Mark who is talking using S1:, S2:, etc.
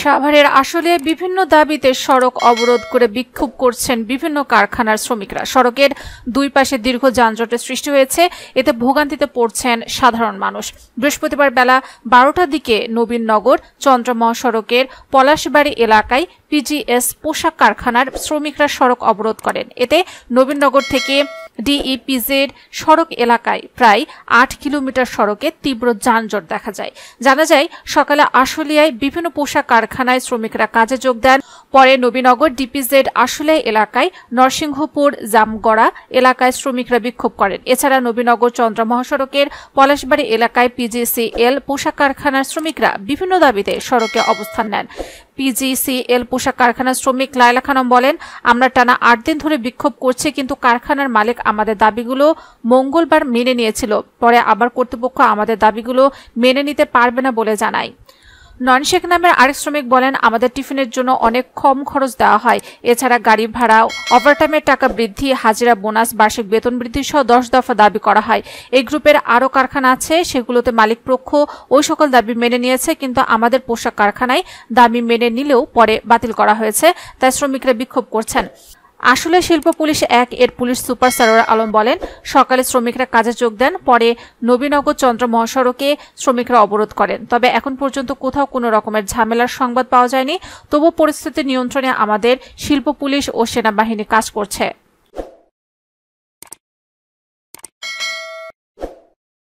S1: সাভারের আসলে বিভিন্ন দাবিতে সড়ক অবরোধ করে বিক্ষোভ করছেন বিভিন্ন কারখানার শ্রমিকরা। সড়কের দুই পাশে দীর্ঘ যানজটের সৃষ্টি হয়েছে, এতে ভোগান্তিতে পড়ছেন সাধারণ মানুষ। বৃহস্পতিবার বেলা 12টার দিকে নবীননগর চন্দ্র মহাসড়কের পলাশবাড়ি এলাকায় পিজিএস পোশাক কারখানার শ্রমিকরা সড়ক অবরোধ করেন। এতে নবীননগর থেকে ডিইপিজেড সড়ক এলাকায় প্রায় 8 কিলোমিটার সড়কে তীব্র যানজট দেখা যায়। জানা যায়, সকালে আশুলিয়ায় বিভিন্ন পোশাক কারখানায় শ্রমিকরা কাজে যোগ দেন। পরে নবীনগর ডিপিজেড আশুলিয়া এলাকায় নরসিংহপুর জামগড়া এলাকায় শ্রমিকরা বিক্ষোভ করেন। এছাড়া নবীনগর চন্দ্র মহাসড়কের পলাশবাড়ি এলাকায় পিজিসিএল পোশাক কারখানার শ্রমিকরা বিভিন্ন দাবিতে সড়কে অবস্থান নেন। পিজিসিএল পোশাক কারখানার শ্রমিক লায়লা খানম বলেন, আমরা টানা 8 দিন ধরে বিক্ষোভ করছি, কিন্তু কারখানার মালিক আমাদের দাবিগুলো মঙ্গলবার মেনে নিয়েছিল, পরে আবার কর্তৃপক্ষ আমাদের দাবিগুলো মেনে নিতে পারবে না বলে জানায়। নয়ন শেখ নামের আরেক শ্রমিক বলেন, আমাদের টিফিনের জন্য অনেক কম খরচ দেওয়া হয়। এছাড়া গাড়ি ভাড়া, ওভারটাইমের টাকা বৃদ্ধি, হাজিরা বোনাস, বার্ষিক বেতন বৃদ্ধি সহ 10 দফা দাবি করা হয়। এই গ্রুপের আরও কারখানা আছে, সেগুলোতে মালিকপক্ষ ওই সকল দাবি মেনে নিয়েছে, কিন্তু আমাদের পোশাক কারখানায় দাবি মেনে নিলেও পরে বাতিল করা হয়েছে, তাই শ্রমিকরা বিক্ষোভ করছেন। আসলে শিল্প পুলিশ 1 এর পুলিশ সুপার সরোয়ার আলম বলেন, সকালে শ্রমিকরা কাজে যোগ দেন, পরে নবীনগর চন্দ্র মহাসড়কে শ্রমিকরা অবরোধ করেন। তবে এখন পর্যন্ত কোথাও কোনো রকমের ঝামেলার সংবাদ পাওয়া যায়নি। তবু পরিস্থিতি নিয়ন্ত্রণে আমাদের শিল্প পুলিশ ও সেনাবাহিনী কাজ করছে।